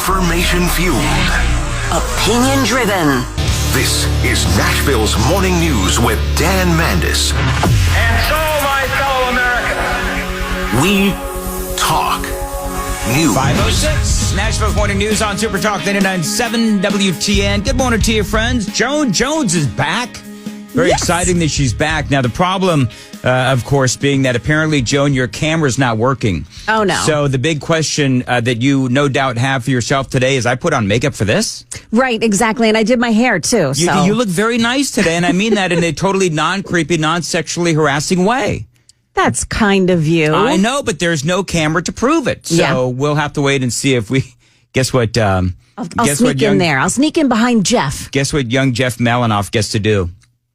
Information fueled. Opinion driven. This is Nashville's Morning News with Dan Mandis. And so, my fellow Americans, we talk news. 5:06, Nashville's Morning News on Super Talk 99.7 WTN. Good morning to you, friends. Joan Jones is back. Very exciting that she's back. Now, the problem, of course, being that apparently, Joan, your camera's not working. Oh, no. So the big question that you no doubt have for yourself today is, I put on makeup for this? Right, exactly. And I did my hair, too. You look very nice today, and I mean that in a totally non-creepy, non-sexually harassing way. That's kind of you. I know, but there's no camera to prove it. So we'll have to wait and see if we... Guess what? I'll sneak in there. I'll sneak in behind Jeff. Guess what young Jeff Malinoff gets to do?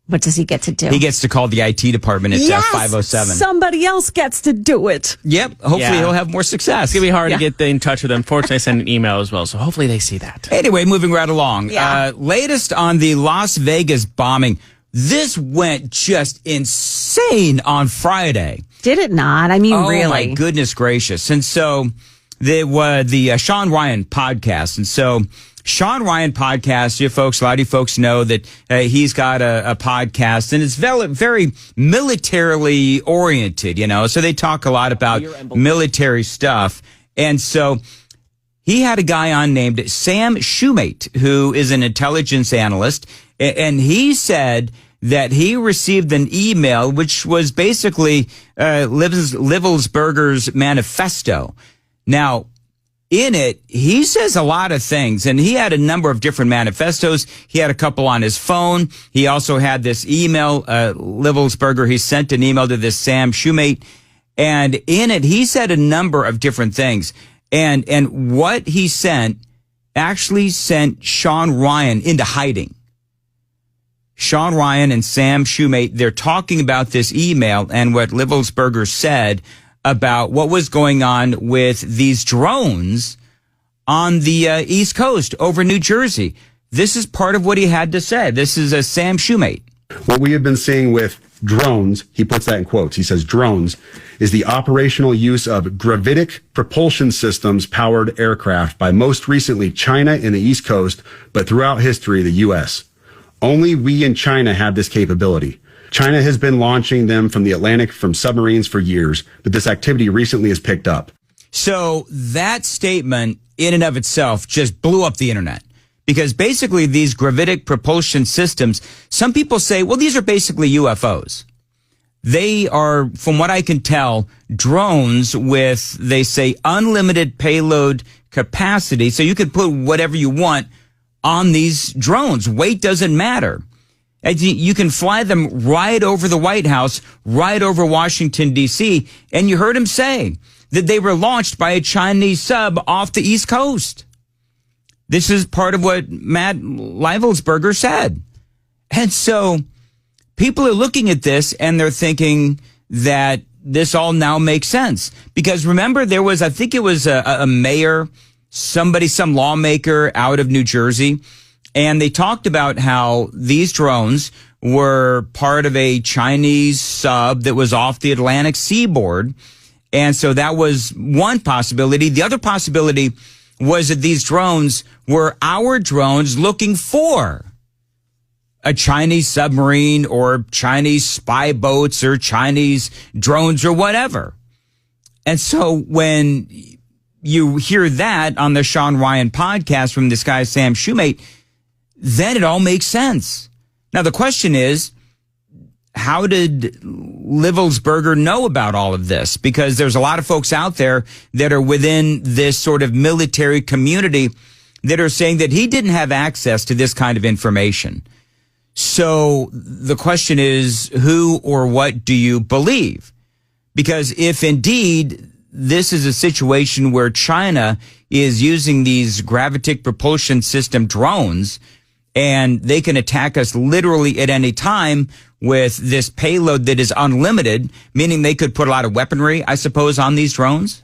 What does he get to do? He gets to call the IT department at 507. Somebody else gets to do it. Yep. Hopefully he'll have more success. It's going to be hard to get in touch with them. Fortunately, I sent an email as well, so hopefully they see that. Anyway, moving right along. Yeah. Latest on the Las Vegas bombing. This went just insane on Friday. Did it not? I mean, really? Oh, my goodness gracious. And so the Sean Ryan podcast. And so Sean Ryan podcast, a lot of you folks know that he's got a podcast, and it's very militarily oriented, so they talk a lot about military stuff. And so he had a guy on named Sam Shoemate, who is an intelligence analyst, and he said that he received an email which was basically Livelsberger's manifesto. Now, in it, he says a lot of things, and he had a number of different manifestos. He had a couple on his phone. He also had this email, Livelsberger. He sent an email to this Sam Shoemate, and in it, he said a number of different things. And what he sent actually sent Sean Ryan into hiding. Sean Ryan and Sam Shoemate, they're talking about this email and what Livelsberger said about what was going on with these drones on the East Coast over New Jersey. This is part of what he had to say. This is a Sam Shoemate. What we have been seeing with drones, he puts that in quotes, he says drones, is the operational use of gravitic propulsion systems powered aircraft by most recently China and the East Coast, but throughout history, the U.S. Only we in China have this capability. China has been launching them from the Atlantic from submarines for years, but this activity recently has picked up. So that statement in and of itself just blew up the internet, because basically these gravitic propulsion systems, some people say, well, these are basically UFOs. They are, from what I can tell, drones with, they say, unlimited payload capacity. So you could put whatever you want on these drones. Weight doesn't matter. You can fly them right over the White House, right over Washington, D.C., and you heard him say that they were launched by a Chinese sub off the East Coast. This is part of what Matt Livelsberger said. And so people are looking at this and they're thinking that this all now makes sense. Because remember, there was, I think it was a mayor, some lawmaker out of New Jersey, and they talked about how these drones were part of a Chinese sub that was off the Atlantic seaboard. And so that was one possibility. The other possibility was that these drones were our drones looking for a Chinese submarine or Chinese spy boats or Chinese drones or whatever. And so when you hear that on the Sean Ryan podcast from this guy, Sam Shoemate, then it all makes sense. Now, the question is, how did Livelsberger know about all of this? Because there's a lot of folks out there that are within this sort of military community that are saying that he didn't have access to this kind of information. So the question is, who or what do you believe? Because if indeed this is a situation where China is using these gravitic propulsion system drones, and they can attack us literally at any time with this payload that is unlimited, meaning they could put a lot of weaponry, I suppose, on these drones.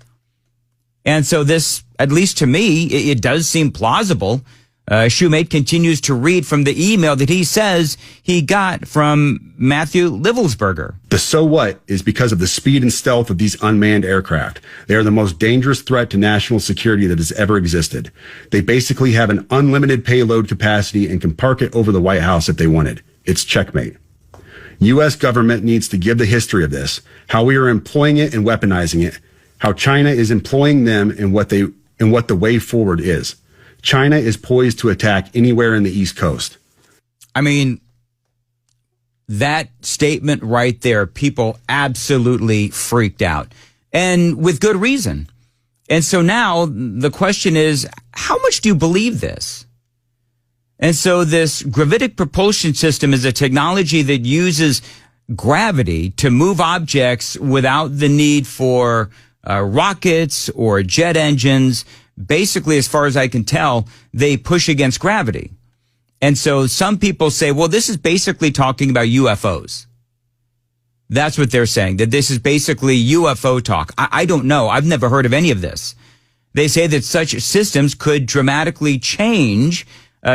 And so this, at least to me, it does seem plausible Shoemate continues to read from the email that he says he got from Matthew Livelsberger. The so what is because of the speed and stealth of these unmanned aircraft. They are the most dangerous threat to national security that has ever existed. They basically have an unlimited payload capacity and can park it over the White House if they wanted. It's checkmate. U.S. government needs to give the history of this, how we are employing it and weaponizing it, how China is employing them and what the way forward is. China is poised to attack anywhere in the East Coast. I mean, that statement right there, people absolutely freaked out, and with good reason. And so now the question is, how much do you believe this? And so this gravitic propulsion system is a technology that uses gravity to move objects without the need for rockets or jet engines. Basically, as far as I can tell, they push against gravity. And so some people say, well, this is basically talking about UFOs. That's what they're saying, that this is basically UFO talk. I don't know. I've never heard of any of this. They say that such systems could dramatically change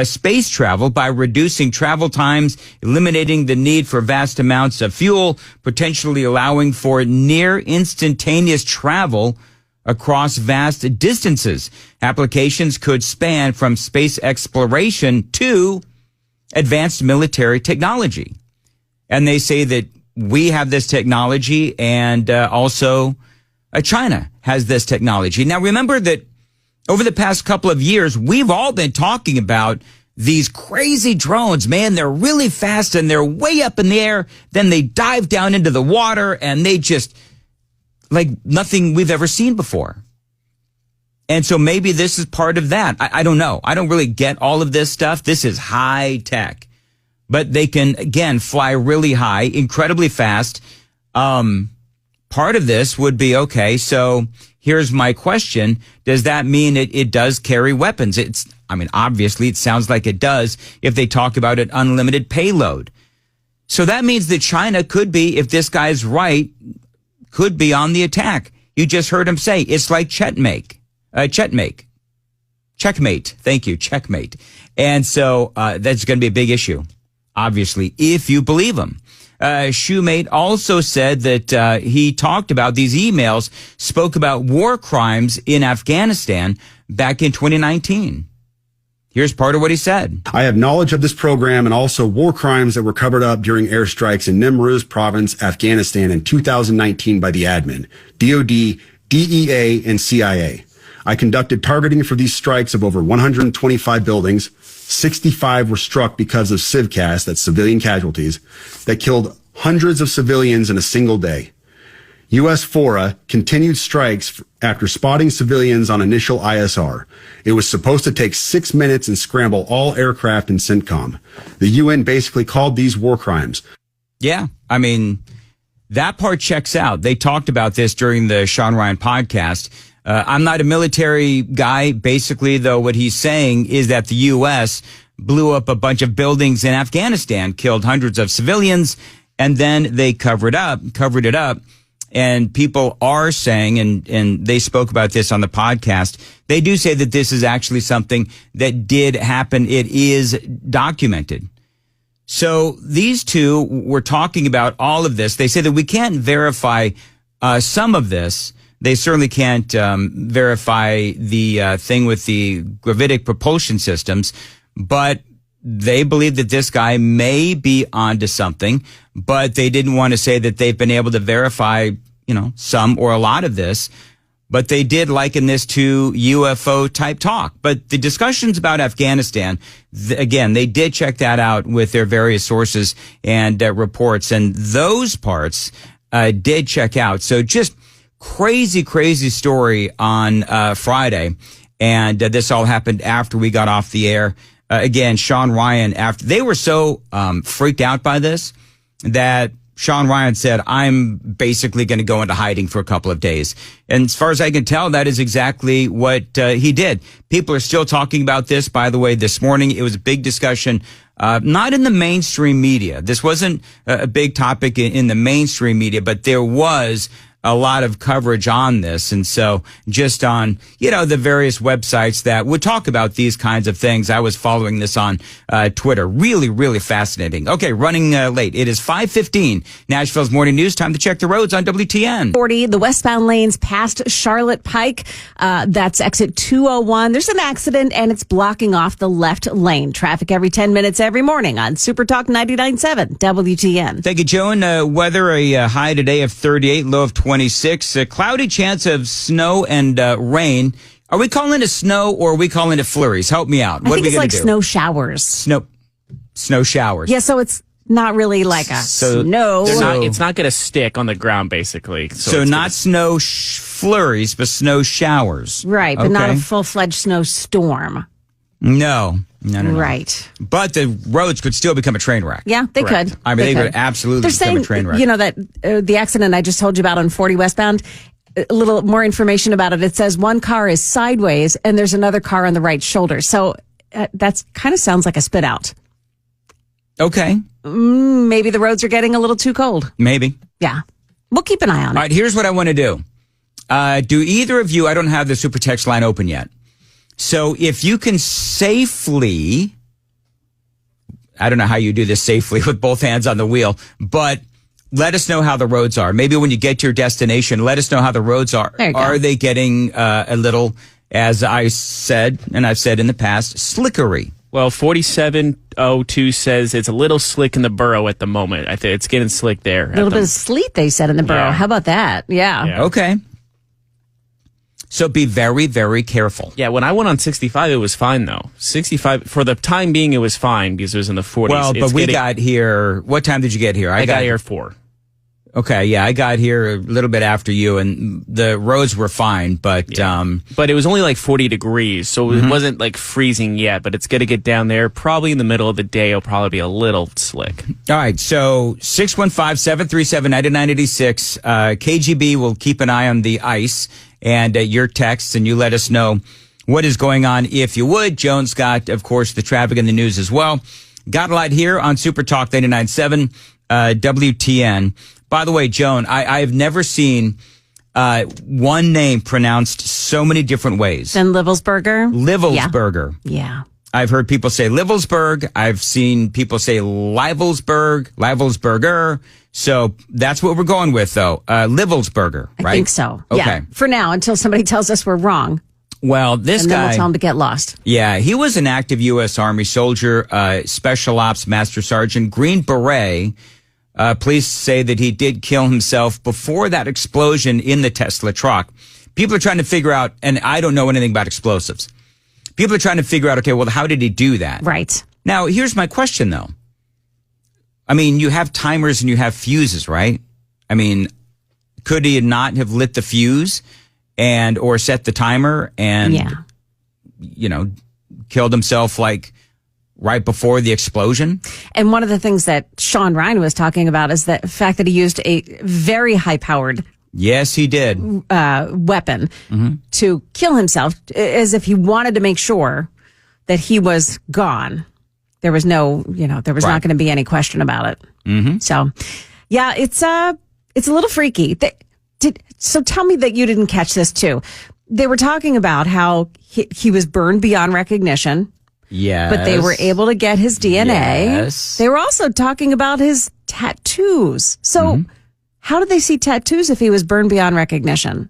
space travel by reducing travel times, eliminating the need for vast amounts of fuel, potentially allowing for near instantaneous travel across vast distances. Applications could span from space exploration to advanced military technology. And they say that we have this technology, and also China has this technology. Now, remember that over the past couple of years, we've all been talking about these crazy drones. Man, they're really fast and they're way up in the air. Then they dive down into the water and they just, like nothing we've ever seen before. And so maybe this is part of that. I don't know. I don't really get all of this stuff. This is high tech, but they can, again, fly really high, incredibly fast. Part of this would be, okay, so here's my question. Does that mean it does carry weapons? Obviously it sounds like it does if they talk about an unlimited payload. So that means that China could be, if this guy's right, could be on the attack. You just heard him say it's like checkmate. Checkmate. Thank you. Checkmate. And so that's going to be a big issue, obviously, if you believe him. Shoemate also said that he talked about these emails, spoke about war crimes in Afghanistan back in 2019. Here's part of what he said. I have knowledge of this program and also war crimes that were covered up during airstrikes in Nimruz province, Afghanistan in 2019 by the admin, DOD, DEA, and CIA. I conducted targeting for these strikes of over 125 buildings. 65 were struck because of civcas, that's civilian casualties, that killed hundreds of civilians in a single day. U.S. FORA continued strikes after spotting civilians on initial ISR. It was supposed to take 6 minutes and scramble all aircraft in CENTCOM. The UN basically called these war crimes. Yeah, that part checks out. They talked about this during the Sean Ryan podcast. I'm not a military guy. Basically, though, what he's saying is that the U.S. blew up a bunch of buildings in Afghanistan, killed hundreds of civilians, and then they covered it up. And people are saying, and they spoke about this on the podcast, they do say that this is actually something that did happen. It is documented. So these two were talking about all of this. They say that we can't verify some of this. They certainly can't verify the thing with the gravitic propulsion systems, but they believe that this guy may be onto something, but they didn't want to say that they've been able to verify, some or a lot of this, but they did liken this to UFO type talk. But the discussions about Afghanistan, again, they did check that out with their various sources and reports, and those parts did check out. So just crazy story on Friday, and this all happened after we got off the air. Again, Sean Ryan, after they were so freaked out by this that Sean Ryan said, I'm basically going to go into hiding for a couple of days. And as far as I can tell, that is exactly what he did. People are still talking about this. By the way, this morning, it was a big discussion, not in the mainstream media. This wasn't a big topic in the mainstream media, but there was a lot of coverage on this. And so just on, the various websites that would talk about these kinds of things, I was following this on Twitter. Really, really fascinating. Okay, running late. It is 5:15. Nashville's morning news. Time to check the roads on WTN. 40, the westbound lanes past Charlotte Pike. That's exit 201. There's an accident and it's blocking off the left lane. Traffic every 10 minutes every morning on Super Talk 99.7 WTN. Thank you, Joan. Weather, a high today of 38, low of 26. A cloudy chance of snow and rain. Are we calling it snow or are we calling it flurries? Help me out. What I think are we it's going like to do? snow showers. Snow showers. Yeah, so it's not really like a snow. It's not going to stick on the ground, basically. So not snow flurries, but snow showers. Right, but not a full-fledged snowstorm. No. Right. But the roads could still become a train wreck. Yeah, they could. I mean, they could absolutely They're become saying, a train wreck. that the accident I just told you about on 40 westbound, a little more information about it. It says one car is sideways and there's another car on the right shoulder. So that's kind of sounds like a spit out. Okay. Maybe the roads are getting a little too cold. Maybe. Yeah. We'll keep an eye on it. All right, here's what I want to do. Do either of you, I don't have the super text line open yet. So if you can safely, I don't know how you do this safely with both hands on the wheel, but let us know how the roads are. Maybe when you get to your destination, let us know how the roads are. There you go. Are they getting a little, as I said, and I've said in the past, slickery? Well, 4702 says it's a little slick in the borough at the moment. I think it's getting slick there. A little bit of sleet, they said in the borough. Yeah. How about that? Yeah. Okay. So be very, very careful. Yeah, when I went on 65, it was fine, though. 65, for the time being, it was fine because it was in the 40s. Well, but we got here, what time did you get here? I got here at 4. Okay, yeah, I got here a little bit after you, and the roads were fine, but But it was only like 40 degrees, so it wasn't like freezing yet, but it's going to get down there. Probably in the middle of the day, it'll probably be a little slick. All right, so 615-737-9986. KGB will keep an eye on the ice and your texts, and you let us know what is going on if you would. Joan's got, of course, the traffic and the news as well. Got a lot here on Super Talk 99.7 WTN. By the way, Joan, I have never seen one name pronounced so many different ways. Then Livelsburger? Livelsburger. Yeah. I've heard people say Livelsburg. I've seen people say Livelsburger. So that's what we're going with, though. Livelsburger, right? I think so. Okay. Yeah. For now, until somebody tells us we're wrong. Well, this and guy. then we'll tell him to get lost. Yeah, he was an active U.S. Army soldier, Special Ops Master Sergeant, Green Beret. Police say that he did kill himself before that explosion in the Tesla truck. People are trying to figure out, and I don't know anything about explosives. People are trying to figure out, okay, well, how did he do that? Right. Now, here's my question, though. I mean, you have timers and you have fuses, right? I mean, could he not have lit the fuse or set the timer and, killed himself right before the explosion? And one of the things that Sean Ryan was talking about is the fact that he used a very high-powered Yes, he did. Weapon to kill himself, as if he wanted to make sure that he was gone. There was no, there was not going to be any question about it. Mm-hmm. So, yeah, it's a little freaky. So tell me that you didn't catch this too. They were talking about how he was burned beyond recognition. Yes. But they were able to get his DNA. Yes. They were also talking about his tattoos. So how did they see tattoos if he was burned beyond recognition?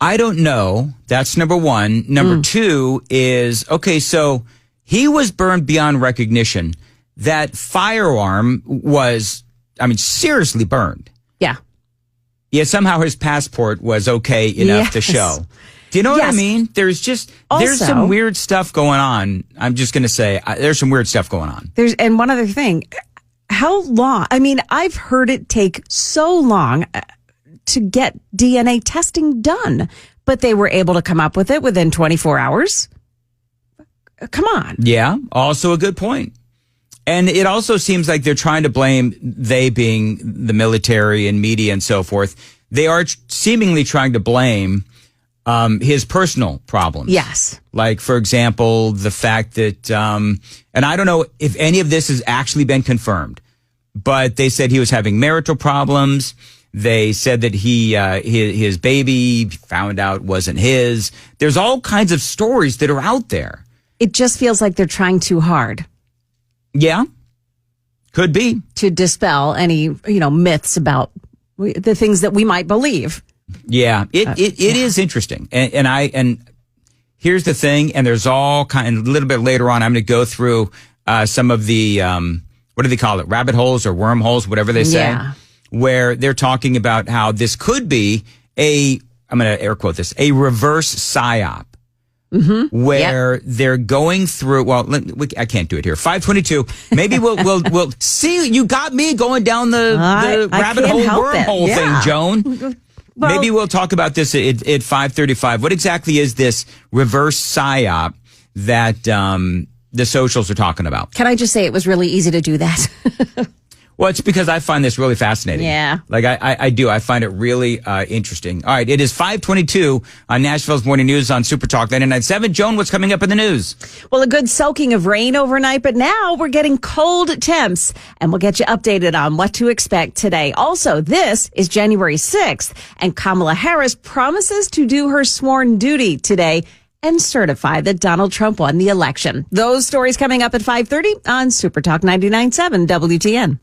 I don't know. That's number one. Number two is, okay, so he was burned beyond recognition. That firearm was, seriously burned. Yeah. Yet somehow his passport was okay enough to show. Do you know what I mean? There's some weird stuff going on. I'm just going to say there's some weird stuff going on. And one other thing, how long? I've heard it take so long to get DNA testing done, but they were able to come up with it within 24 hours. Come on. Yeah, also a good point. And it also seems like they're trying to blame, they being the military and media and so forth, they are seemingly trying to blame his personal problems. Yes. Like, for example, the fact that, and I don't know if any of this has actually been confirmed, but they said he was having marital problems. They said that his baby found out wasn't his. There's all kinds of stories that are out there. It just feels like they're trying too hard. Yeah, could be. To dispel any, myths about the things that we might believe. Yeah, it is interesting. And here's the thing, and there's all kind of, a little bit later on, I'm going to go through some of the, what do they call it? Rabbit holes or wormholes, whatever they say. Yeah. Where they're talking about how this could be I'm going to air quote this, a reverse psyop. Mm-hmm. Where they're going through. Well, I can't do it here. 522. Maybe we'll see. You got me going down the rabbit hole wormhole thing, Joan. Well, maybe we'll talk about this at 5:35. What exactly is this reverse psyop that the socials are talking about? Can I just say it was really easy to do that? Well, it's because I find this really fascinating. Yeah. Like I do. I find it really interesting. All right. It is 5:22 on Nashville's Morning News on Super Talk 99.7. Joan, what's coming up in the news? Well, a good soaking of rain overnight, but now we're getting cold temps, and we'll get you updated on what to expect today. Also, this is January 6th, and Kamala Harris promises to do her sworn duty today and certify that Donald Trump won the election. Those stories coming up at 5:30 on Super Talk 99.7 WTN.